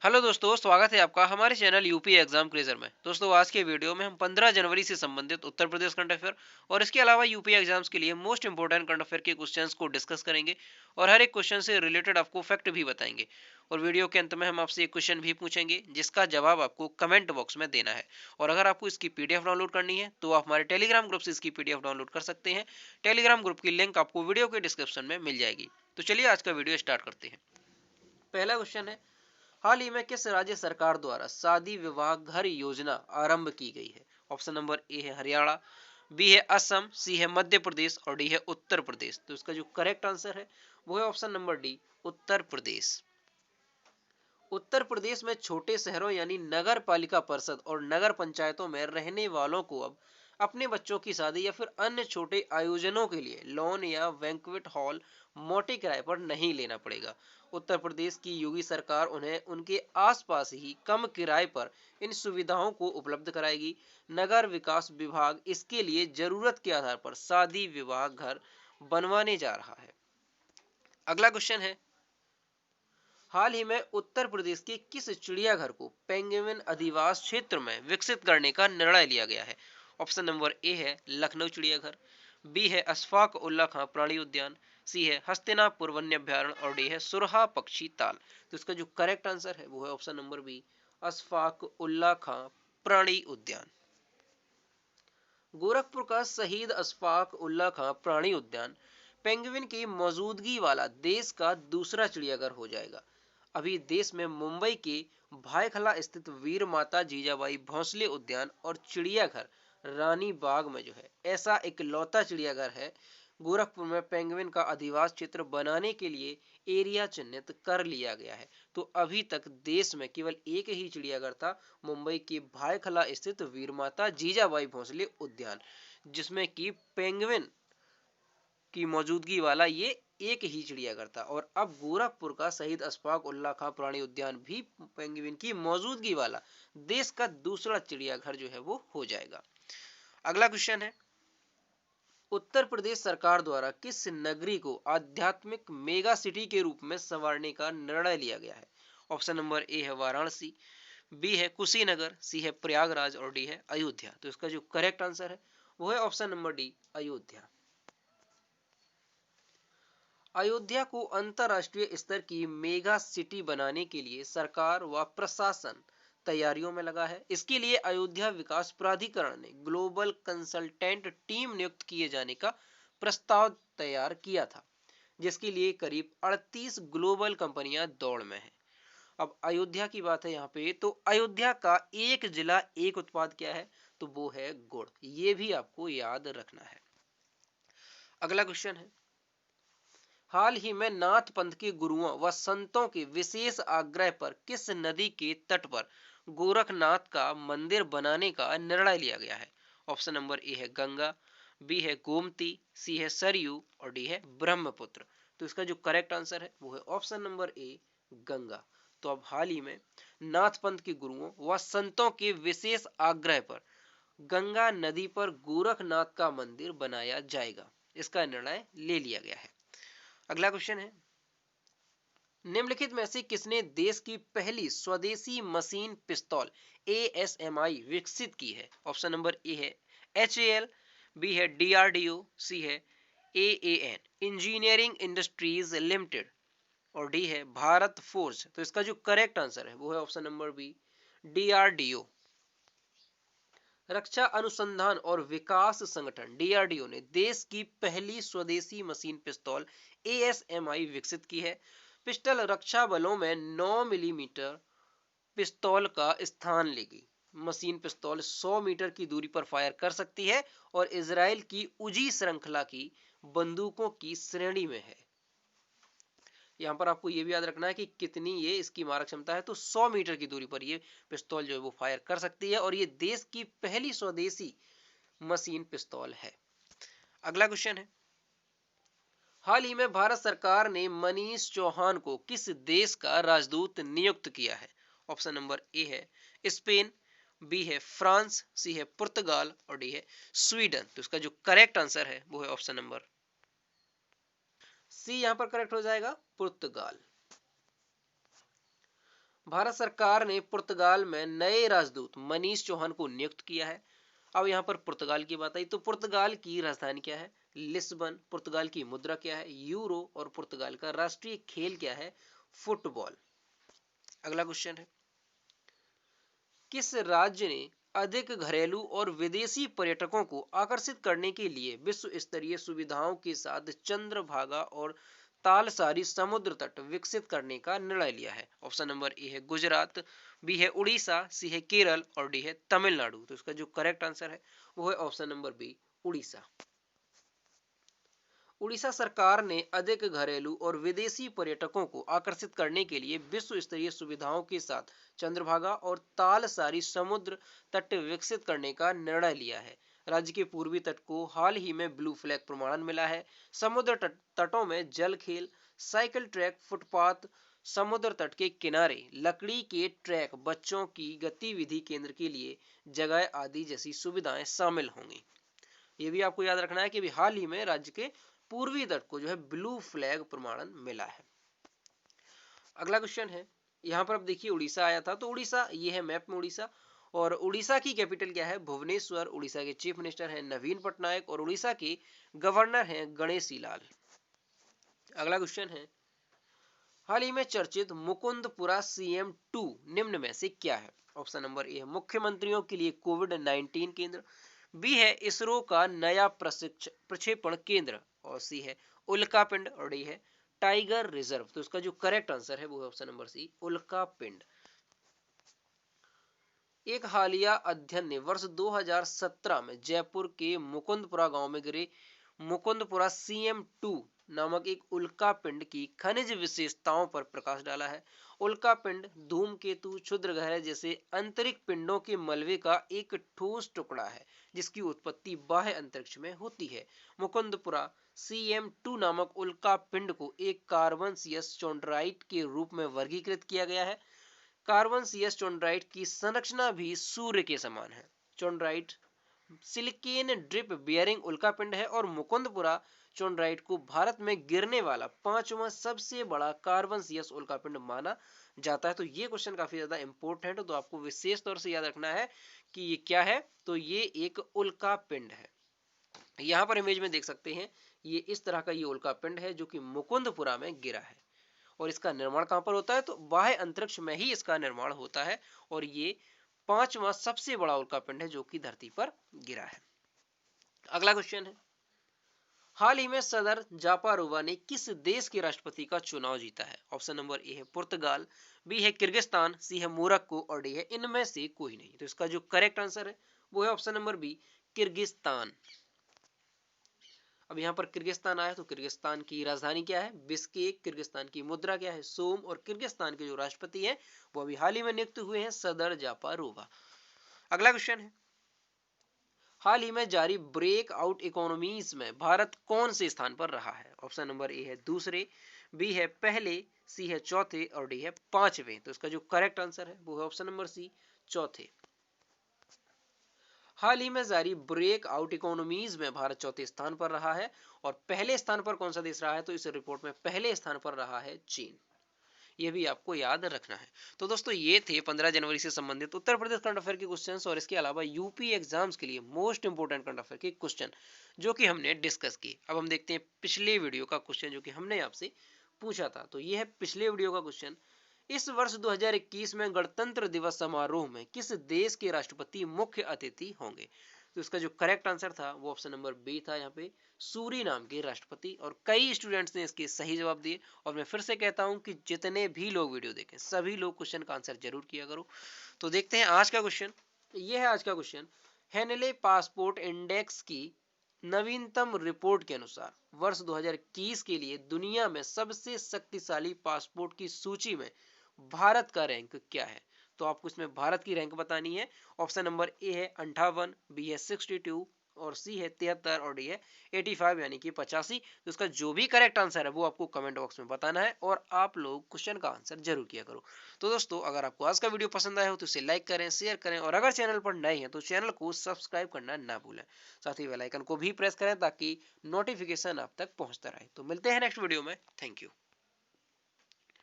Hello दोस्तों, स्वागत है आपका हमारे चैनल यूपी एग्जाम क्रेजर में। दोस्तों, आज के वीडियो में हम 15 जनवरी से संबंधित उत्तर प्रदेश करंट अफेयर और इसके अलावा यूपी एग्जाम्स के लिए मोस्ट इंपोर्टेंट करंट अफेयर के क्वेश्चंस को डिस्कस करेंगे और हर एक क्वेश्चन से रिलेटेड आपको फैक्ट भी बताएंगे। और वीडियो के अंत में हम आपसे एक क्वेश्चन भी पूछेंगे जिसका जवाब आपको कमेंट बॉक्स में देना है। और अगर आपको इसकी पीडीएफ डाउनलोड करनी है तो आप हमारे टेलीग्राम ग्रुप से इसकी पीडीएफ डाउनलोड कर सकते हैं। टेलीग्राम ग्रुप की लिंक आपको वीडियो के डिस्क्रिप्शन में मिल जाएगी। तो चलिए आज का वीडियो स्टार्ट करते हैं। पहला क्वेश्चन है, हाल ही में किस राज्य सरकार द्वारा शादी विवाह घर योजना आरंभ की गई है? ऑप्शन नंबर ए है हरियाणा, बी है असम, सी है मध्य प्रदेश और डी है उत्तर प्रदेश। तो इसका जो करेक्ट आंसर है वो है option number D, Uttar Pradesh. Uttar Pradesh में छोटे शहरों यानी नगर पालिका परिषद और नगर पंचायतों में रहने वालों को अब अपने बच्चों की शादी या फिर अन्य छोटे आयोजनों के लिए लोन या बैंक्वेट हॉल मोटे किराए पर नहीं लेना पड़ेगा। उत्तर प्रदेश की योगी सरकार उन्हें उनके आसपास ही कम किराए पर इन सुविधाओं को उपलब्ध कराएगी। नगर विकास विभाग इसके लिए जरूरत के आधार पर शादी विवाह घर बनवाने जा रहा है। अगला क्वेश्चन है, हाल ही में उत्तर प्रदेश के किस चिड़ियाघर को पेंगुइन अधिवास क्षेत्र में विकसित करने का निर्णय लिया गया है? ऑप्शन नंबर ए है लखनऊ चिड़ियाघर, बी है अशफाक उल्ला खां प्राणी उद्यान, सी है हस्तिनापुर वन्य अभ्यारण्य और डी है सुरहा पक्षी ताल। तो इसका जो करेक्ट आंसर है वो है option number B, Ashfaq Ullah Khan प्राणी उद्यान। गोरखपुर का शहीद अशफाक उल्ला खां प्राणी उद्यान पेंगुइन की मौजूदगी वाला देश का दूसरा चिड़ियाघर हो जाएगा। अभी देश में मुंबई के भायखला स्थित वीर माता जीजाबाई भोंसले उद्यान और चिड़ियाघर रानी बाग में जो है ऐसा इकलौता चिड़ियाघर है। गोरखपुर में पेंगुइन का अधिवास क्षेत्र बनाने के लिए एरिया चिन्हित कर लिया गया है। तो अभी तक देश में केवल एक ही चिड़ियाघर था, मुंबई के भायखला स्थित वीर माता जीजाबाई भोंसले उद्यान, जिसमें कि पेंगुइन की मौजूदगी वाला ये एक ही चिड़ियाघर था। और अब गोरखपुर का शहीद अशफाक उल्ला खां प्राणी उद्यान भी पेंगुइन की मौजूदगी वाला देश का दूसरा चिड़ियाघर जो है वो हो जाएगा। अगला क्वेश्चन है, उत्तर प्रदेश सरकार द्वारा किस नगरी को आध्यात्मिक मेगा सिटी के रूप में संवारने का निर्णय लिया गया है? ऑप्शन नंबर ए है वाराणसी, बी है कुशीनगर, सी है प्रयागराज और डी है अयोध्या। तो इसका जो करेक्ट आंसर है वो है option number D, Ayodhya. Ayodhya को अंतरराष्ट्रीय स्तर की मेगा सिटी बनाने के लिए सरकार व प्रशासन तैयारियों में लगा है। इसके लिए अयोध्या विकास प्राधिकरण ने ग्लोबल कंसल्टेंट टीम नियुक्त किए जाने का प्रस्ताव तैयार किया था, जिसके लिए करीब 38 ग्लोबल कंपनियां दौड़ में हैं। अब अयोध्या की बात है यहाँ पे, तो अयोध्या का एक जिला एक उत्पाद क्या है? तो वो है गुड़। ये भी आपको याद रखना है। अगला क्वेश्चन है, हाल ही में नाथ पंथ के गुरुओं व संतों के विशेष आग्रह पर किस नदी के तट पर गोरखनाथ का मंदिर बनाने का निर्णय लिया गया है? ऑप्शन नंबर ए है गंगा, बी है गोमती, सी है सरयू और डी है ब्रह्मपुत्र। तो इसका जो करेक्ट आंसर है वो है ऑप्शन नंबर ए, गंगा। तो अब हाल ही में नाथ पंथ के गुरुओं व संतों के विशेष आग्रह पर गंगा नदी पर गोरखनाथ का मंदिर बनाया जाएगा, इसका निर्णय ले लिया गया है। अगला क्वेश्चन है, निम्नलिखित में से किसने देश की पहली स्वदेशी मशीन पिस्तौल एएसएमआई विकसित की है? ऑप्शन नंबर ए है एचएएल, बी है डीआरडीओ, सी है एएएन इंजीनियरिंग इंडस्ट्रीज लिमिटेड और डी है भारत फोर्ज। तो इसका जो करेक्ट आंसर है वो है ऑप्शन नंबर बी, डीआरडीओ। रक्षा अनुसंधान और विकास संगठन डीआरडीओ ने देश की पहली स्वदेशी मशीन पिस्तौल एएसएमआई विकसित की है। पिस्टल रक्षा बलों में 9 मिलीमीटर पिस्तौल का स्थान लेगी। मशीन पिस्तौल 100 मीटर की दूरी पर फायर कर सकती है और इजराइल की उजी श्रृंखला की बंदूकों की श्रेणी में है। यहाँ पर आपको ये भी याद रखना है कि कितनी ये इसकी मारक क्षमता है, तो 100 मीटर की दूरी पर ये पिस्तौल जो है वो फायर कर सकती है और ये देश की पहली स्वदेशी मशीन पिस्तौल है। अगला क्वेश्चन है, हाल ही में भारत सरकार ने मनीष चौहान को किस देश का राजदूत नियुक्त किया है? ऑप्शन नंबर ए है स्पेन, बी है फ्रांस, सी है पुर्तगाल और डी है स्वीडन। तो इसका जो करेक्ट आंसर है वो है ऑप्शन नंबर सी, यहां पर करेक्ट हो जाएगा पुर्तगाल। भारत सरकार ने पुर्तगाल में नए राजदूत मनीष चौहान को नियुक्त किया है। अब यहाँ पर पुर्तगाल की बात आई तो पुर्तगाल की राजधानी क्या है? लिस्बन। पुर्तगाल की मुद्रा क्या है? यूरो। और पुर्तगाल का राष्ट्रीय खेल क्या है? फुटबॉल। अगला क्वेश्चन है, किस राज्य ने अधिक घरेलू और विदेशी पर्यटकों को आकर्षित करने के लिए विश्व स्तरीय सुविधाओं के साथ चंद्रभागा और तालसारी समुद्र तट विकसित करने का निर्णय लिया है? ऑप्शन नंबर ए है गुजरात, बी है उड़ीसा, सी है केरल और डी है तमिलनाडु। तो इसका जो करेक्ट आंसर है वो है option number B, Orissa. Orissa सरकार ने अधिक घरेलू और विदेशी पर्यटकों को आकर्षित करने के लिए विश्व स्तरीय सुविधाओं के साथ चंद्रभागा और तालसारी समुद्र तट विकसित करने का निर्णय लिया है। राज्य के पूर्वी तट को हाल ही में ब्लू फ्लैग प्रमाणन मिला है। समुद्र तटों में जल खेल, साइकिल ट्रैक, फुटपाथ, समुद्र तट के किनारे लकड़ी के ट्रैक, बच्चों की गतिविधि केंद्र के लिए जगह आदि जैसी सुविधाएं शामिल होंगी। ये भी आपको याद रखना है कि हाल ही में राज्य के पूर्वी तट को जो है ब्लू फ्लैग प्रमाणन मिला है। अगला क्वेश्चन है, यहाँ पर अब देखिए उड़ीसा आया था, तो उड़ीसा ये है मैप में उड़ीसा, और उड़ीसा की कैपिटल क्या है? भुवनेश्वर। उड़ीसा के चीफ मिनिस्टर हैं नवीन पटनायक और उड़ीसा के गवर्नर हैं गणेशी लाल। अगला क्वेश्चन है, हाल ही में चर्चित मुकुंदपुरा CM2 निम्न में से क्या है? ऑप्शन नंबर ए है मुख्यमंत्रियों के लिए कोविड-19 केंद्र, बी है इसरो का नया प्रक्षेपण केंद्र और सी है उल्का पिंड और डी है टाइगर रिजर्व। तो इसका जो करेक्ट आंसर है वो है ऑप्शन नंबर सी, उल्का पिंड। एक हालिया अध्ययन ने वर्ष 2017 में जयपुर के मुकुंदपुरा गांव में गिरे मुकुंदपुरा CM2 नामक एक उल्का पिंड की खनिज विशेषताओं पर प्रकाश डाला है। उल्का पिंड धूमकेतु, क्षुद्र ग्रह जैसे अंतरिक्ष पिंडों के मलबे का एक ठोस टुकड़ा है जिसकी उत्पत्ति बाह्य अंतरिक्ष में होती है। मुकुंदपुरा CM2 नामक उल्का पिंड को एक कार्बन चोंड्राइट के रूप में वर्गीकृत किया गया है। कार्बन चोंड्राइट की संरचना भी सूर्य के समान है। चोंड्राइट सिलिकेन ड्रिप बियरिंग उल्कापिंड है और मुकुंदपुरा चोंड्राइट को भारत में गिरने वाला 5वां सबसे बड़ा कार्बन उल्कापिंड माना जाता है। तो ये क्वेश्चन काफी ज्यादा इंपॉर्टेंट है, तो आपको विशेष तौर से याद रखना है कि ये क्या है, तो ये एक उल्कापिंड है। यहाँ पर इमेज में देख सकते हैं, ये इस तरह का ये उल्कापिंड है जो कि मुकुंदपुरा में गिरा है। और इसका निर्माण कहां पर होता है? तो बाह्य अंतरिक्ष में ही इसका निर्माण होता है और ये 5वां सबसे बड़ा उल्कापिंड है जो कि धरती पर गिरा है। अगला क्वेश्चन है, हाल ही में सदर जापारोवा ने किस देश के राष्ट्रपति का चुनाव जीता है? ऑप्शन नंबर ए है पुर्तगाल, बी है किर्गिस्तान, सी है मोरक्को और डी है इनमें से कोई नहीं। तो इसका जो करेक्ट आंसर है वो है ऑप्शन नंबर बी, किर्गिस्तान। अब यहाँ पर किर्गिस्तान आया तो किर्गिस्तान की राजधानी क्या है? बिश्केक। किर्गिस्तान की मुद्रा क्या है? सोम। और किर्गिस्तान के जो राष्ट्रपति हैं वो अभी हाल ही में नियुक्त हुए हैं सदर जापारोवा। अगला क्वेश्चन है, हाल ही में जारी ब्रेक आउट इकोनॉमीज में भारत कौन से स्थान पर रहा है? ऑप्शन नंबर ए है दूसरे, बी है पहले, सी है चौथे और डी है पांचवें। तो इसका जो करेक्ट आंसर है वो है ऑप्शन नंबर सी, चौथे। हाल ही में जारी ब्रेक आउट इकोनॉमीज में भारत चौथे स्थान पर रहा है और पहले स्थान पर कौन सा देश रहा है? तो इस रिपोर्ट में पहले स्थान पर रहा है चीन। ये भी आपको याद रखना है। तो दोस्तों ये थे 15 जनवरी से संबंधित उत्तर प्रदेश करंट अफेयर के क्वेश्चंस और इसके अलावा यूपी एग्जाम्स के लिए मोस्ट इंपोर्टेंट करंट अफेयर के क्वेश्चन जो कि हमने डिस्कस किए। अब हम देखते हैं पिछले वीडियो का क्वेश्चन जो कि हमने आपसे पूछा था। तो ये है पिछले वीडियो का क्वेश्चन, इस वर्ष 2021 में गणतंत्र दिवस समारोह में किस देश के राष्ट्रपति मुख्य अतिथि होंगे? तो इसका जो करेक्ट आंसर था वो ऑप्शन नंबर बी था, यहाँ पे सूरीनाम के राष्ट्रपति। और कई स्टूडेंट्स ने इसके सही जवाब दिए। और मैं फिर से कहता हूं कि जितने भी लोग वीडियो देखें सभी लोग क्वेश्चन का आंसर जरूर किया करो। तो देखते हैं आज का क्वेश्चन। ये है आज का क्वेश्चन, हेनले पासपोर्ट इंडेक्स की नवीनतम रिपोर्ट के अनुसार वर्ष 2021 के लिए दुनिया में सबसे शक्तिशाली पासपोर्ट की सूची में भारत का रैंक क्या है? तो आपको इसमें भारत की रैंक बतानी है। ऑप्शन नंबर ए है 58, बी है 62 और सी है 73 और डी है 85 यानी कि 85। तो इसका जो भी करेक्ट आंसर है वो आपको कमेंट बॉक्स में बताना है और आप लोग क्वेश्चन का आंसर जरूर किया करो। तो दोस्तों अगर आपको आज का वीडियो पसंद आया हो तो इसे लाइक करें, शेयर करें और अगर चैनल पर नए हैं तो चैनल को सब्सक्राइब करना ना भूलें। साथ ही बेल आइकन को भी प्रेस करें ताकि नोटिफिकेशन आप तक पहुंचता रहे। तो मिलते हैं नेक्स्ट वीडियो में। Thank you.